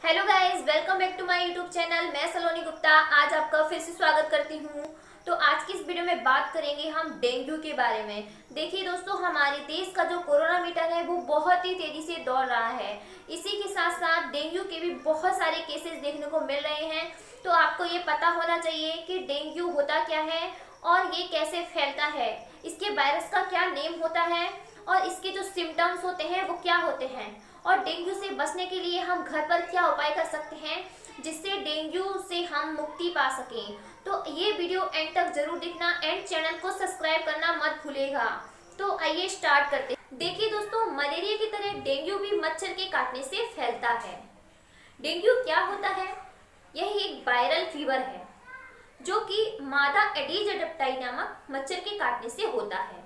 Hello guys, welcome back to my YouTube channel. मैं सलोनी गुप्ता आज आपका फिर से स्वागत करती हूँ। तो आज की इस वीडियो में बात करेंगे हम डेंगू के बारे में। देखिए दोस्तों, हमारे देश का जो कोरोना मीटर है वो बहुत ही तेजी से दौड़ रहा है। इसी के साथ साथ डेंगू के भी बहुत सारे केसेस देखने को मिल रहे हैं। तो आपको ये पता होना चाहिए कि डेंगू होता क्या है और ये कैसे फैलता है, इसके वायरस का क्या नेम होता है और इसके जो सिम्टम्स होते हैं वो क्या होते हैं, और डेंगू से बचने के लिए हम घर पर क्या उपाय कर सकते हैं जिससे डेंगू से हम मुक्ति पा सकें। तो ये वीडियो एंड तक जरूर देखना एंड चैनल को सब्सक्राइब करना मत भूलिएगा। तो आइए स्टार्ट करते हैं। देखिए दोस्तों, मलेरिया की तरह डेंगू भी मच्छर के काटने से फैलता है। डेंगू क्या होता है? यह एक वायरल फीवर है जो कि मादा एडीज एडिप्टाई नामक मच्छर के काटने से होता है।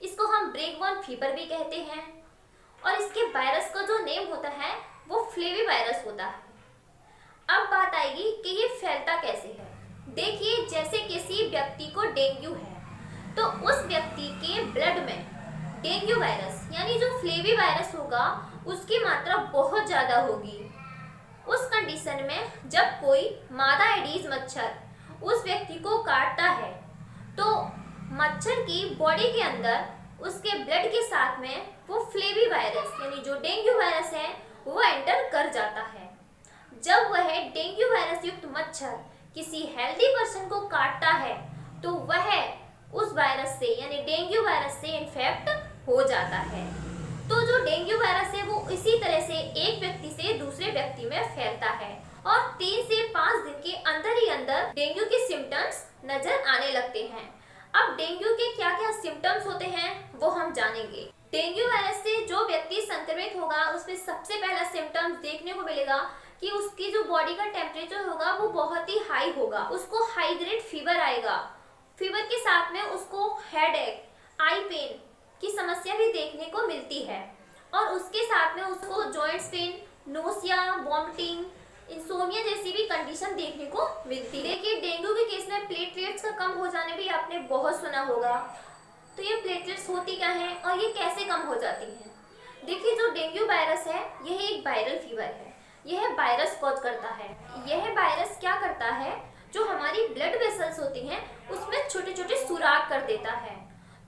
इसको हम ब्रेक बॉर्न फीवर भी कहते हैं और इसके वायरस का जो नेम होता है वो फ्लेवी वायरस होता है। अब बात आएगी कि ये फैलता कैसे है। देखिए, जैसे किसी व्यक्ति को डेंगू है तो उस व्यक्ति के ब्लड में डेंगू वायरस यानी जो फ्लेवी वायरस होगा उसकी मात्रा बहुत ज्यादा होगी। उस कंडीशन में जब कोई मादा एडीज मच्छर उस व्यक्ति को काटता है तो मच्छर की बॉडी के अंदर उसके ब्लड के साथ में वो फ्लेवी वायरस यानी जो डेंगू वायरस है वो एंटर कर जाता है। जब वह डेंगू वायरस युक्त मच्छर किसी हेल्दी पर्सन को काटता है तो वह उस वायरस से यानी डेंगू वायरस से इन्फेक्ट हो जाता है। तो जो डेंगू वायरस है वो इसी तरह से एक व्यक्ति से दूसरे व्यक्ति में फैलता है और 3 से 5 दिन के अंदर ही अंदर डेंगू के सिम्टम्स नजर आने लगते हैं। अब डेंगू के क्या क्या सिम्टम्स होते हैं वो हम जानेंगे। डेंगू वायरस से जो व्यक्ति संक्रमित होगा उसमें सबसे पहला सिम्टम्स देखने को मिलेगा कि उसकी जो बॉडी का टेम्परेचर होगा वो बहुत ही हाई होगा। उसको हाई ग्रेड फीवर आएगा। फीवर के साथ में उसको हेडेक, आई पेन की समस्या भी देखने को मिलती है और उसके साथ में उसको joints pain, nausea, vomiting, insomnia जैसी भी कंडीशन देखने को मिलती है। देखिए, डेंगू के केस में प्लेटलेट्स का कम हो जाने भी आपने बहुत सुना होगा। तो ये प्लेटलेट्स होती क्या है और ये कैसे कम हो जाती हैं? देखिए, जो डेंगू वायरस है यह एक वायरल फीवर है। यह वायरस कॉज करता है। यह वायरस क्या करता है, जो हमारी ब्लड वेसल्स होती हैं उसमें छोटे छोटे सुराख कर देता है।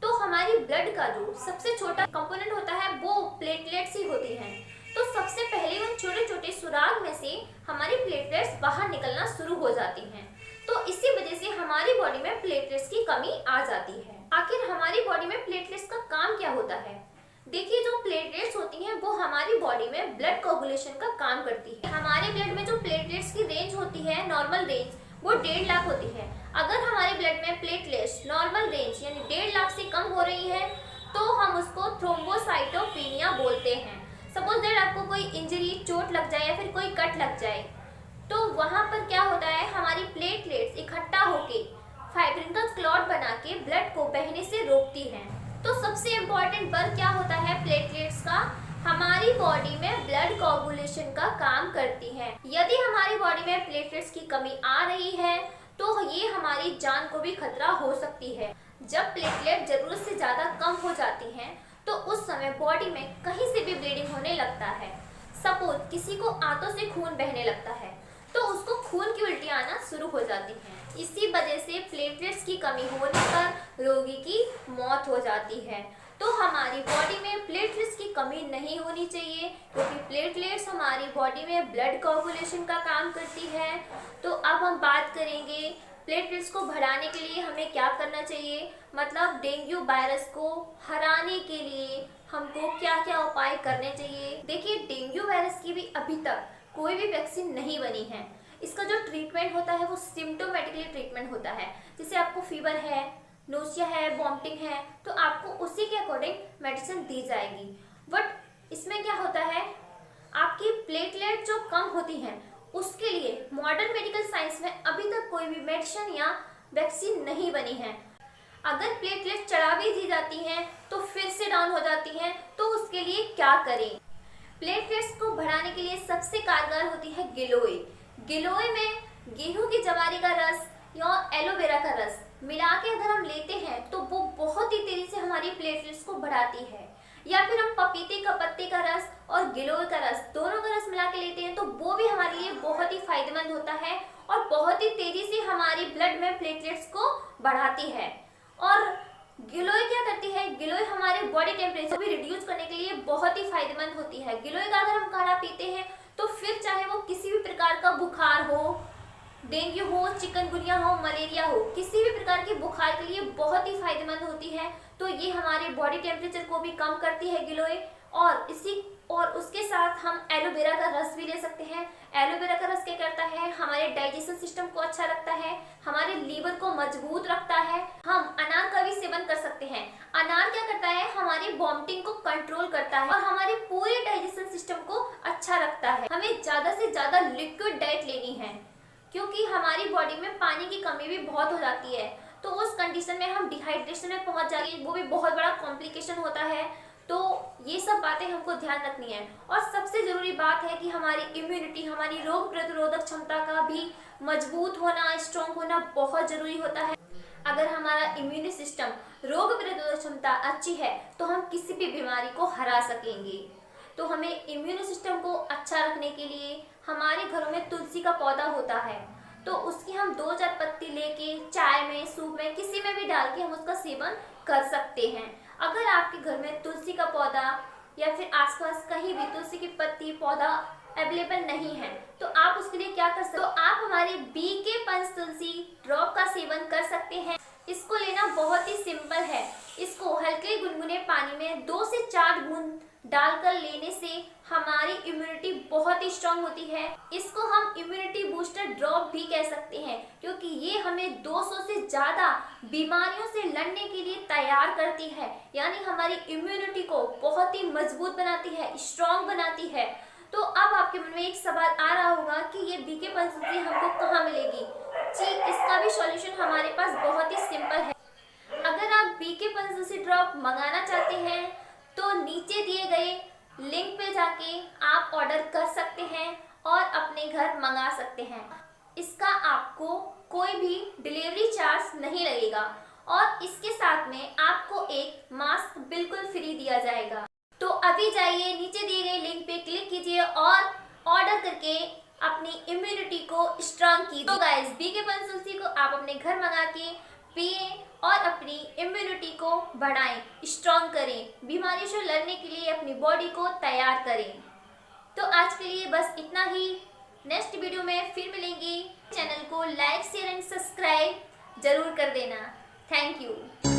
तो हमारी ब्लड का जो सबसे छोटा कंपोनेंट होता है वो प्लेटलेट्स ही होती हैं। तो सबसे पहले उन छोटे छोटे सुराग में से हमारी प्लेटलेट्स बाहर निकलना शुरू हो जाती हैं। तो इसी वजह से हमारी बॉडी में प्लेटलेट्स की कमी आ जाती है। आखिर हमारी बॉडी में प्लेटलेट्स का काम क्या होता है? देखिए, जो प्लेटलेट्स होती हैं वो हमारी बॉडी में ब्लड कोगुलेशन का काम करती है। हमारे ब्लड में जो प्लेटलेट्स की रेंज होती है, नॉर्मल रेंज, वो 1.5 लाख होती है। अगर हमारे ब्लड में प्लेटलेट्स नॉर्मल रेंज यानी 1.5 लाख से कम हो रही है तो हम उसको थ्रोम्बोसाइटोपेनिया बोलते हैं। सपोज दैट आपको कोई इंजरी, चोट लग जाए या फिर कोई कट लग जाए तो वहां पर क्या होता है, हमारी प्लेटलेट्स इकट्ठा होके फाइब्रिन का क्लॉट बना के ब्लड को बहने से रोकती हैं। तो सबसे इम्पोर्टेंट वर्क क्या होता है प्लेटलेट्स का? हमारी बॉडी में ब्लड कोगुलेशन का काम करती है। यदि हमारी बॉडी में प्लेटलेट्स की कमी आ रही है तो ये हमारी जान को भी खतरा हो सकती है। जब प्लेटलेट जरूरत से ज्यादा कम हो जाती हैं तो उस समय बॉडी में कहीं से भी ब्लीडिंग होने लगता है। सपोज किसी को आंतों से खून बहने लगता है तो उसको खून की उल्टी आना शुरू हो जाती है। इसी वजह से प्लेटलेट्स की कमी होने पर रोगी की मौत हो जाती है। तो हमारी बॉडी में प्लेटलेट्स की कमी नहीं होनी चाहिए क्योंकि प्लेटलेट्स हमारी बॉडी में ब्लड कोगुलेशन का काम करती है। तो अब हम बात करेंगे प्लेटलेट्स को बढ़ाने के लिए हमें क्या करना चाहिए, मतलब डेंगू वायरस को हराने के लिए हमको क्या क्या उपाय करने चाहिए। देखिए, डेंगू वायरस की भी अभी तक कोई भी वैक्सीन नहीं बनी है। इसका जो ट्रीटमेंट होता है वो सिम्टोमेटिकली ट्रीटमेंट होता है। जैसे आपको फीवर है, नोसिया है, वॉमिटिंग है तो आपको उसी के अकॉर्डिंग मेडिसिन दी जाएगी। बट इसमें क्या होता है, आपकी प्लेटलेट जो कम होती हैं उसके लिए मॉडर्न मेडिकल साइंस में अभी तक कोई भी मेडिसिन या वैक्सीन नहीं बनी है। अगर प्लेटलेट चढ़ा भी दी जाती हैं तो फिर से डाउन हो जाती हैं, तो उसके लिए क्या करें? प्लेटलेट्स को बढ़ाने के लिए सबसे कारगर होती है गिलोय। गिलोय में गेहूं की जवारी का रस या एलोवेरा का रस मिला के अगर हम लेते हैं तो वो बहुत ही तेजी से हमारी प्लेटलेट्स को बढ़ाती है। या फिर हम पपीते का पत्ते का रस और गिलोय का रस दोनों का रस मिला के लेते हैं तो वो भी हमारी हमारे लिए बहुत ही फायदेमंद होता है और बहुत ही तेजी से हमारे ब्लड में प्लेटलेट्स को बढ़ाती है। और गिलोय क्या करती है, गिलोय हमारे बॉडी टेम्परेचर भी रिड्यूस करने के लिए बहुत ही फायदेमंद होती है। गिलोय का अगर हम काढ़ा पीते हैं तो फिर चाहे वो किसी भी प्रकार का बुखार हो, डेंगू हो, चिकनगुनिया हो, मलेरिया हो, किसी भी प्रकार के बुखार के लिए बहुत ही फायदेमंद होती है। तो ये हमारे बॉडी टेम्परेचर को भी कम करती है गिलोय। और उसके साथ हम एलोवेरा का रस भी ले सकते हैं। एलोवेरा का रस क्या करता है, हमारे डाइजेशन सिस्टम को अच्छा रखता है, हमारे लीवर को मजबूत रखता है। हम अनार का भी सेवन कर सकते हैं। अनार क्या करता है, हमारी वॉमिटिंग को कंट्रोल करता है और हमारे पूरे डाइजेशन सिस्टम को अच्छा रखता है। हमें ज्यादा से ज्यादा लिक्विड डाइट लेनी है क्योंकि हमारी बॉडी में पानी की कमी भी बहुत हो जाती है। तो उस कंडीशन में हम डिहाइड्रेशन में पहुंच जाएंगे, वो भी बहुत बड़ा कॉम्प्लिकेशन होता है। तो ये सब बातें हमको ध्यान रखनी है। और सबसे जरूरी बात है कि हमारी इम्यूनिटी, हमारी रोग प्रतिरोधक क्षमता का भी मजबूत होना, स्ट्रॉन्ग होना बहुत जरूरी होता है। अगर हमारा इम्यून सिस्टम, रोग प्रतिरोधक क्षमता अच्छी है तो हम किसी भी बीमारी को हरा सकेंगे। तो हमें इम्यून सिस्टम को अच्छा रखने के लिए हमारे घरों में तुलसी का पौधा होता है, तो उसकी हम 2-4 पत्ती लेके चाय में, सूप में, किसी में भी डाल के हम उसका सेवन कर सकते हैं। अगर आपके घर में तुलसी का पौधा या फिर आसपास कहीं भी तुलसी की पत्ती, पौधा अवेलेबल नहीं है तो आप उसके लिए क्या कर सकते हो, तो आप हमारे बीके पंचतुलसी ड्रॉप का सेवन कर सकते हैं। इसको लेना बहुत ही सिंपल है। इसको हल्के गुनगुने पानी में 2 से 4 बूंद डालकर लेने से हमारी इम्यूनिटी बहुत ही स्ट्रांग होती है। इसको हम इम्यूनिटी बूस्टर ड्रॉप भी कह सकते हैं क्योंकि ये हमें 200 से ज्यादा बीमारियों से लड़ने के लिए तैयार करती है, यानी हमारी इम्यूनिटी को बहुत ही मजबूत बनाती है, स्ट्रांग बनाती है। तो अब आपके मन में एक सवाल आ रहा होगा कि ये बीके पंचतुलसी हमको कहाँ मिलेगी। जी, इसका भी सॉल्यूशन हमारे पास बहुत ही सिंपल है। अगर आप बीके पंचतुलसी ड्रॉप मंगाना चाहते हैं तो नीचे दिए गए लिंक पे जाके आप ऑर्डर कर सकते हैं और अपने घर मंगा सकते हैं। इसका आपको कोई भी डिलीवरी चार्ज नहीं लगेगा और इसके साथ में आपको एक मास्क बिल्कुल फ्री दिया जाएगा। तो अभी जाइए, नीचे दिए गए लिंक पे क्लिक कीजिए और ऑर्डर करके अपनी इम्यूनिटी को स्ट्रांग कीजिए। तो गाइस, बीके पंचतुलसी को आप अपने घर मंगा के पिए और अपनी इम्यूनिटी को बढ़ाएं, स्ट्रांग करें, बीमारियों से लड़ने के लिए अपनी बॉडी को तैयार करें। तो आज के लिए बस इतना ही। नेक्स्ट वीडियो में फिर मिलेंगे। चैनल को लाइक, शेयर एंड सब्सक्राइब जरूर कर देना। Thank you.